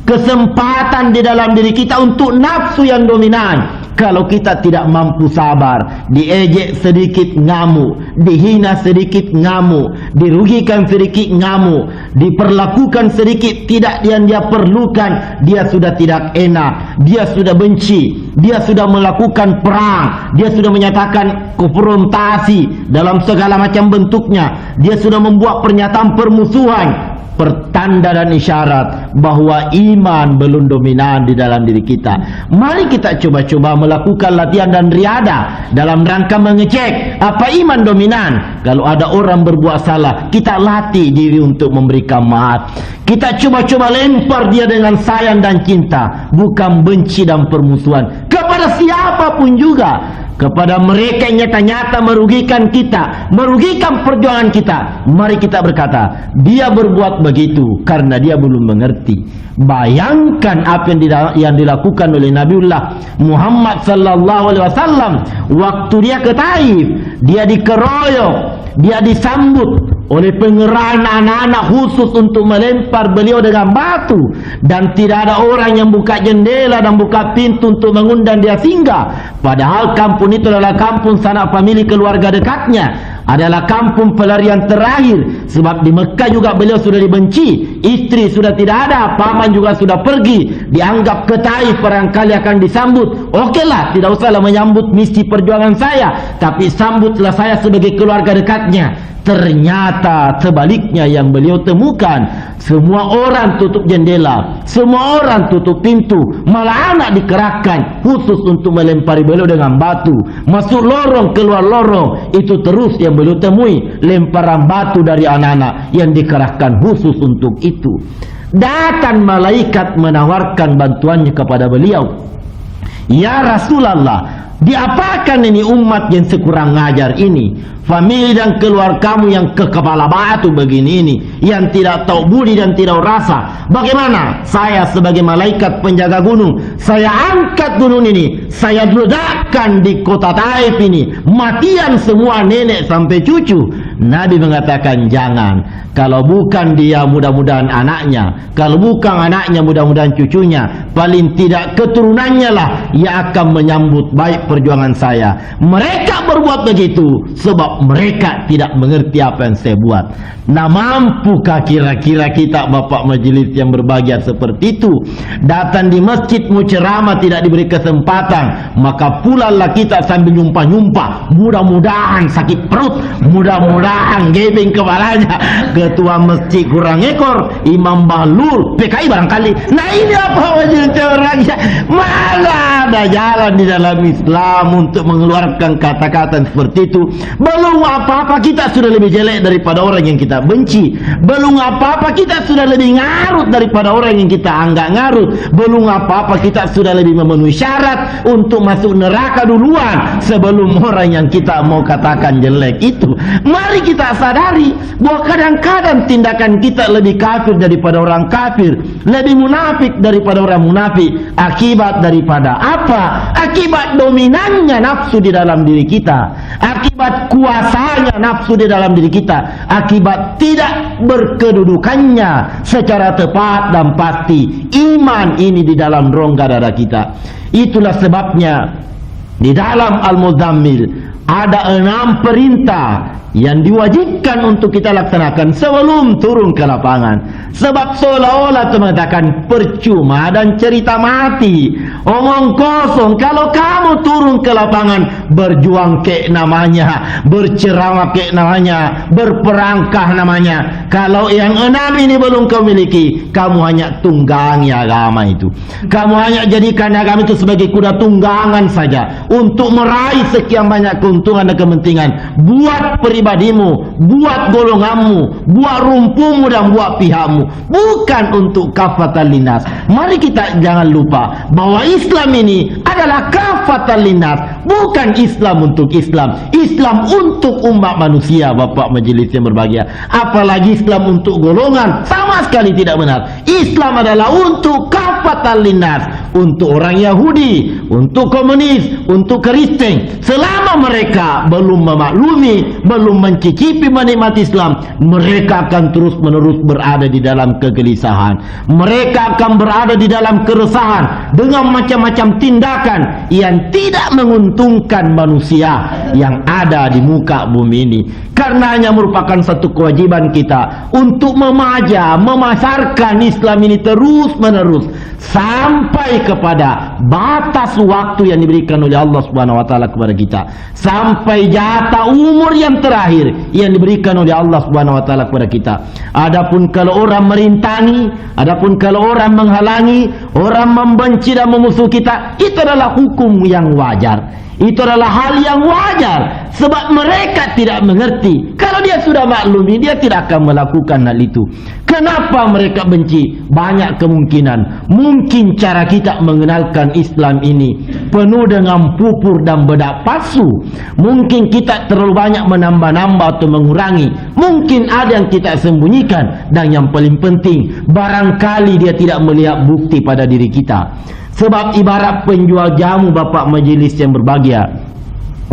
kesempatan di dalam diri kita untuk nafsu yang dominan. Kalau kita tidak mampu sabar, diejek sedikit ngamuk, dihina sedikit ngamuk, dirugikan sedikit ngamuk, diperlakukan sedikit tidak yang dia perlukan, dia sudah tidak enak, dia sudah benci, dia sudah melakukan perang, dia sudah menyatakan konfrontasi dalam segala macam bentuknya, dia sudah membuat pernyataan permusuhan. Pertanda dan isyarat bahwa iman belum dominan di dalam diri kita. Mari kita coba-coba melakukan latihan dan riadah dalam rangka mengecek apa iman dominan. Kalau ada orang berbuat salah, kita latih diri untuk memberikan maaf. Kita coba-coba lempar dia dengan sayang dan cinta, bukan benci dan permusuhan kepada siapapun juga. Kepada mereka yang nyata-nyata merugikan kita, merugikan perjuangan kita, mari kita berkata, dia berbuat begitu karena dia belum mengerti. Bayangkan apa yang dilakukan oleh Nabiullah Muhammad sallallahu alaihi wasallam waktu dia ke Taif. Dia dikeroyok, dia disambut oleh pengerahan anak-anak khusus untuk melempar beliau dengan batu, dan tidak ada orang yang buka jendela dan buka pintu untuk mengundang dia singgah. Padahal kampung itu adalah kampung sanak famili keluarga dekatnya, adalah kampung pelarian terakhir. Sebab di Mekah juga beliau sudah dibenci, istri sudah tidak ada, paman juga sudah pergi, dianggap ke Taif barangkali akan disambut. Okeylah, tidak usahlah menyambut misi perjuangan saya, tapi sambutlah saya sebagai keluarga dekatnya. Ternyata sebaliknya yang beliau temukan, semua orang tutup jendela, semua orang tutup pintu, malah anak dikerahkan khusus untuk melempari beliau dengan batu. Masuk lorong, keluar lorong, itu terus yang beliau temui, lemparan batu dari anak-anak yang dikerahkan khusus untuk itu. Datang malaikat menawarkan bantuannya kepada beliau. Ya Rasulullah, diapakan ini umat yang sekurang ngajar ini? Famili dan keluarga kamu yang ke kepala batu begini ini, yang tidak tahu budi dan tidak rasa. Bagaimana saya sebagai malaikat penjaga gunung, saya angkat gunung ini, saya ledakan di kota Taif ini, matian semua nenek sampai cucu. Nabi mengatakan jangan. Kalau bukan dia, mudah-mudahan anaknya. Kalau bukan anaknya, mudah-mudahan cucunya. Paling tidak keturunannya lah yang akan menyambut baik perjuangan saya. Mereka berbuat begitu sebab mereka tidak mengerti apa yang saya buat. Nah, mampukah kira-kira kita bapak majelis yang berbahagia seperti itu? Datang di masjid mau ceramah tidak diberi kesempatan, maka pulalah kita sambil nyumpah-nyumpah, mudah-mudahan sakit perut, mudah-mudahan gebeng kepalanya. Ketua masjid kurang ekor, Imam Bahlul PKI barangkali. Nah, ini apa majelis orangnya? Mana ada jalan di dalam Islam untuk mengeluarkan kata-kata seperti itu? Belum apa-apa kita sudah lebih jelek daripada orang yang kita benci. Belum apa-apa kita sudah lebih ngarut daripada orang yang kita anggap ngarut. Belum apa-apa kita sudah lebih memenuhi syarat untuk masuk neraka duluan sebelum orang yang kita mau katakan jelek itu. Mari kita sadari bahwa kadang-kadang tindakan kita lebih kafir daripada orang kafir, lebih munafik daripada orang munafik. Akibat daripada apa? Akibat dominannya nafsu di dalam diri kita, akibat kuasanya nafsu di dalam diri kita, akibat tidak berkedudukannya secara tepat dan pasti iman ini di dalam rongga dada kita. Itulah sebabnya di dalam Al-Muzammil ada 6 perintah yang diwajibkan untuk kita laksanakan sebelum turun ke lapangan. Sebab seolah-olah mengatakan percuma dan cerita mati, omong kosong. Kalau kamu turun ke lapangan, berjuang kek namanya, berceramah kek namanya, berperangkah namanya, kalau yang 6 ini belum kau miliki, kamu hanya tunggangi agama itu. Kamu hanya jadikan agama itu sebagai kuda tunggangan saja untuk meraih sekian banyak keuntungan dan kepentingan. Buat pribadimu, buat golonganmu, buat rumpumu dan buat pihakmu, bukan untuk kafatan linnas. Mari kita jangan lupa bahwa Islam ini adalah kafatan linnas, bukan Islam untuk Islam. Islam untuk umat manusia, Bapak majelis yang berbahagia. Apalagi Islam untuk golongan, sama sekali tidak benar. Islam adalah untuk kafatan linnas, untuk orang Yahudi, untuk komunis, untuk Kristen. Selama mereka belum memaklumi, belum mencicipi menikmati Islam, mereka akan terus-menerus berada di dalam kegelisahan. Mereka akan berada di dalam keresahan dengan macam-macam tindakan yang tidak menguntungkan manusia yang ada di muka bumi ini. Karenanya merupakan satu kewajiban kita untuk memasarkan Islam ini terus-menerus sampai kepada batas waktu yang diberikan oleh Allah Subhanahu wa taala kepada kita, sampai jatah umur yang terakhir yang diberikan oleh Allah Subhanahu wa taala kepada kita. Adapun kalau orang merintangi, adapun kalau orang menghalangi, orang membenci dan memusuhi kita, itu adalah hukum yang wajar. Itu adalah hal yang wajar, sebab mereka tidak mengerti. Kalau dia sudah maklumi, dia tidak akan melakukan hal itu. Kenapa mereka benci? Banyak kemungkinan. Mungkin cara kita mengenalkan Islam ini penuh dengan pupur dan bedak palsu. Mungkin kita terlalu banyak menambah-nambah atau mengurangi. Mungkin ada yang kita sembunyikan. Dan yang paling penting, barangkali dia tidak melihat bukti pada diri kita. Sebab ibarat penjual jamu, Bapak majelis yang berbahagia,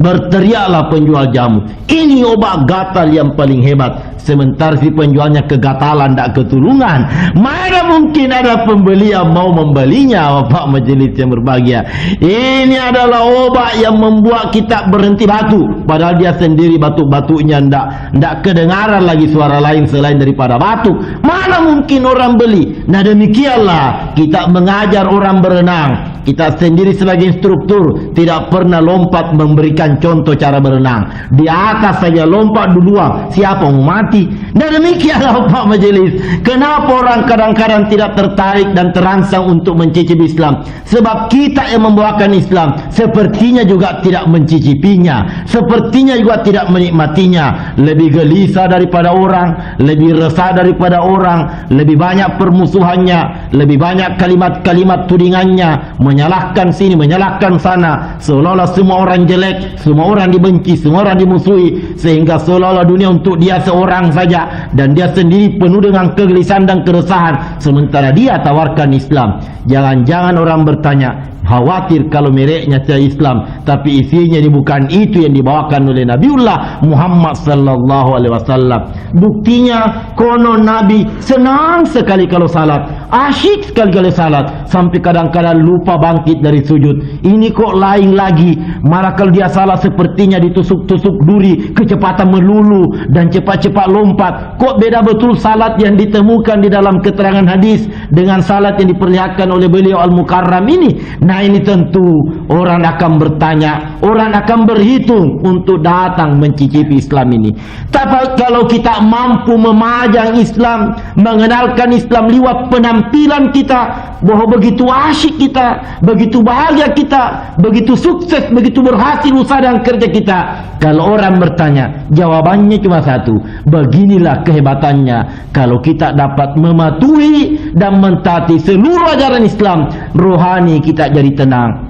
berteriaklah penjual jamu, ini obat gatal yang paling hebat. Sementara si penjualnya kegatalan, tak ketulungan. Mana mungkin ada pembeli yang mau membelinya, Bapak majelis yang berbahagia. Ini adalah obat yang membuat kita berhenti batuk, padahal dia sendiri batuk-batuknya ndak kedengaran lagi suara lain selain daripada batuk. Mana mungkin orang beli? Nah demikianlah kita mengajar orang berenang. Kita sendiri sebagai instruktur tidak pernah lompat memberikan contoh cara berenang. Di atas saja lompat duluan, siapa mau mati? Dan demikianlah Pak majelis. Kenapa orang kadang-kadang tidak tertarik dan terangsang untuk mencicipi Islam? Sebab kita yang membawakan Islam sepertinya juga tidak mencicipinya, sepertinya juga tidak menikmatinya. Lebih gelisah daripada orang, lebih resah daripada orang, lebih banyak permusuhannya, lebih banyak kalimat-kalimat tudingannya, menyalahkan sini, menyalahkan sana, seolah-olah semua orang jelek, semua orang dibenci, semua orang dimusuhi, sehingga seolah-olah dunia untuk dia seorang saja, dan dia sendiri penuh dengan kegelisahan dan keresahan, sementara dia tawarkan Islam. Jangan-jangan orang bertanya, khawatir kalau mereknya saya Islam, tapi isinya ini bukan itu yang dibawakan oleh Nabiullah Muhammad sallallahu alaihi wasallam. Buktinya konon Nabi senang sekali kalau salat, asyik sekali kalau salat, sampai kadang-kadang lupa bangkit dari sujud. Ini kok lain lagi, malah kalau dia salat sepertinya ditusuk-tusuk duri, kecepatan melulu dan cepat-cepat lompat. Kok beda betul salat yang ditemukan di dalam keterangan hadis dengan salat yang diperlihatkan oleh beliau Al-Mukarram ini? Nah ini tentu orang akan bertanya, orang akan berhitung untuk datang mencicipi Islam ini. Tapi kalau kita mampu memajang Islam, mengenalkan Islam lewat penampilan kita, bahwa begitu asyik kita, begitu bahagia kita, begitu sukses, begitu berhasil usaha dan kerja kita. Kalau orang bertanya, jawabannya cuma satu, beginilah kehebatannya. Kalau kita dapat mematuhi dan mentaati seluruh ajaran Islam, rohani kita jadi tenang,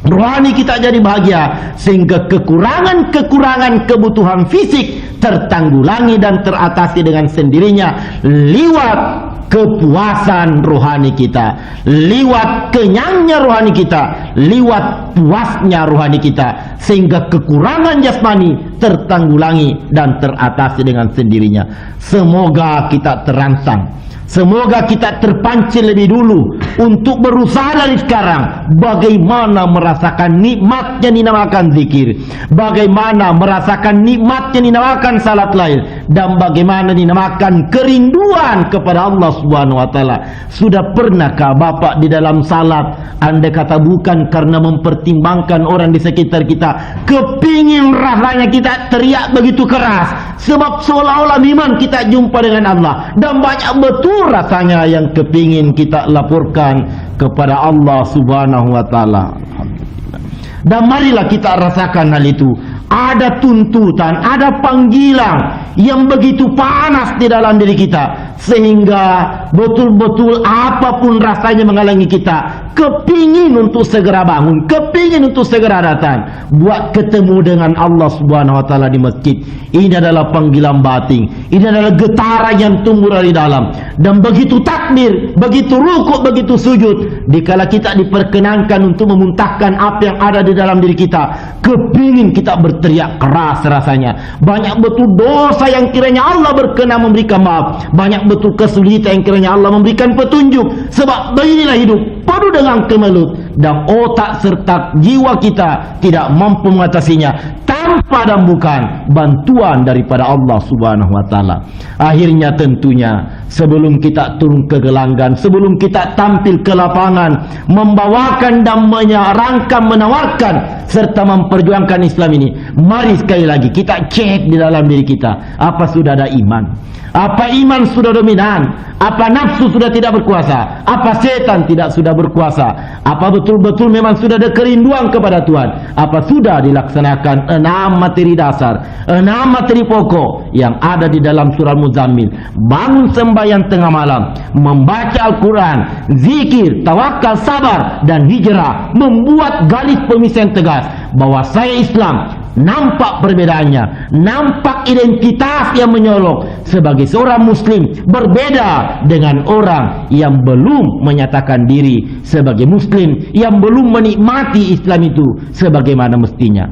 rohani kita jadi bahagia, sehingga kekurangan-kekurangan kebutuhan fisik tertanggulangi dan teratasi dengan sendirinya lewat kepuasan rohani kita, lewat kenyangnya rohani kita, lewat puasnya rohani kita, sehingga kekurangan jasmani tertanggulangi dan teratasi dengan sendirinya. Semoga kita terangsang, semoga kita terpancing lebih dulu untuk berusaha dari sekarang bagaimana merasakan nikmatnya dinamakan zikir, bagaimana merasakan nikmatnya dinamakan salat lail, dan bagaimana dinamakan kerinduan kepada Allah Subhanahu wa taala. Sudah pernahkah Bapak di dalam salat, andai kata bukan karena mempertimbangkan orang di sekitar kita, kepingin rasanya kita teriak begitu keras, sebab seolah-olah memang kita jumpa dengan Allah, dan banyak betul rasanya yang kepingin kita laporkan kepada Allah Subhanahu wa taala. Dan marilah kita rasakan hal itu. ada tuntutan, ada panggilan yang begitu panas di dalam diri kita, sehingga betul-betul apapun rasanya menghalangi kita, kepingin untuk segera bangun, kepingin untuk segera datang buat ketemu dengan Allah Subhanahu wa taala di masjid. Ini adalah panggilan batin, ini adalah getaran yang tumbuh dari dalam. Dan begitu takbir, begitu rukuk, begitu sujud, dikala kita diperkenankan untuk memuntahkan apa yang ada di dalam diri kita, kepingin kita berteriak keras rasanya. Banyak betul dosa yang kiranya Allah berkenan memberikan maaf, banyak betul kesulitan yang kiranya Allah memberikan petunjuk. Sebab beginilah hidup, penuh dengan kemelut, dan otak serta jiwa kita tidak mampu mengatasinya tanpa dan bukan bantuan daripada Allah Subhanahu wa taala. Akhirnya tentunya sebelum kita turun ke gelanggang, sebelum kita tampil ke lapangan membawakan dan menyarankan, menawarkan serta memperjuangkan Islam ini, mari sekali lagi kita cek di dalam diri kita, apa sudah ada iman? Apa iman sudah dominan? Apa nafsu sudah tidak berkuasa? Apa setan tidak sudah berkuasa? Apa betul-betul memang sudah ada kerinduan kepada Tuhan? Apa sudah dilaksanakan 6 materi dasar, 6 materi pokok yang ada di dalam surah Muzammil? Bangun sembahyang tengah malam, membaca Al-Quran, zikir, tawakal, sabar, dan hijrah, membuat garis pemisah yang tegas bahwa saya Islam. Nampak perbedaannya, nampak identitas yang menyolok sebagai seorang muslim, berbeda dengan orang yang belum menyatakan diri sebagai muslim, yang belum menikmati Islam itu sebagaimana mestinya.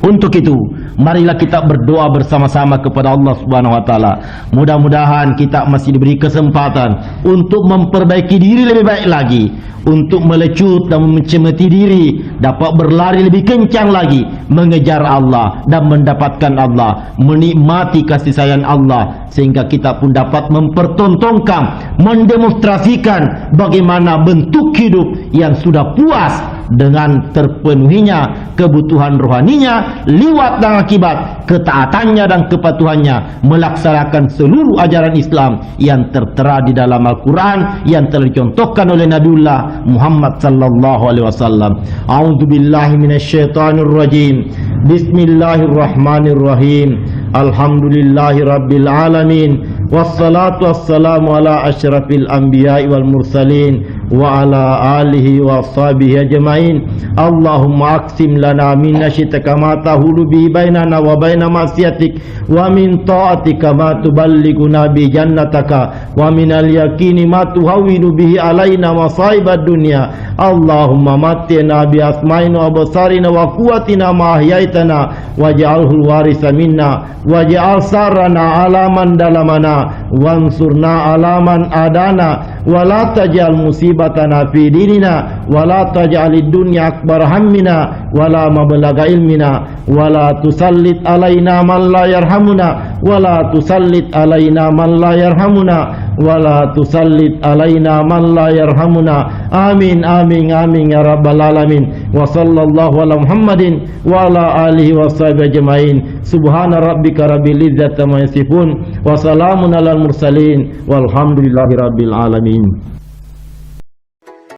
Untuk itu, marilah kita berdoa bersama-sama kepada Allah Subhanahu wa taala. Mudah-mudahan kita masih diberi kesempatan untuk memperbaiki diri lebih baik lagi, untuk melecut dan mencemeti diri, dapat berlari lebih kencang lagi mengejar Allah dan mendapatkan Allah, menikmati kasih sayang Allah, sehingga kita pun dapat mempertontonkan, mendemonstrasikan bagaimana bentuk hidup yang sudah puas dengan terpenuhinya kebutuhan rohaninya, liwat dan akibat ketaatannya dan kepatuhannya, melaksanakan seluruh ajaran Islam yang tertera di dalam Al-Quran yang telah dicontohkan oleh Nabiullah Muhammad sallallahu alaihi wasallam. A'udzubillahi minasyaitonir rajim. Bismillahirrahmanirrahim. Alhamdulillahi rabbil alamin. Wassalatu wassalamu ala asyrafil anbiya'i wal mursalin wa ala alihi wa ashabihi ajma'in. Allahumma aqsim lana min nasyitika ma tahulu bi bainana wa baina ma'siyatik, wa min ta'atika ma tuballighuna bi jannataka, wa min al-yaqini ma tuhawwinu bihi alaina masaibad dunya. Allahumma mattina bi asma'ina wa basarina wa quwwatina ma ahyaitana waj'alhu al-warisa minna waj'al sarana ala man dalamana wansurna ala man adana wa la taj'al musibatana fi dinina wa la taj'alid dunya akbar hammina wa la mablagha ilmina wa la tusallit alaina man la yarhamuna wa la tusallit alaina man la yarhamuna wa la tusallit alaina man la yarhamuna. Amin amin amin ya rabbal alamin. Wa sallallahu ala Muhammadin wa ala alihi wa sahbihi ajma'in. Subhana rabbika rabbil izzati amma yasifun wa salamun alal mursalin walhamdulillahi rabbil alamin.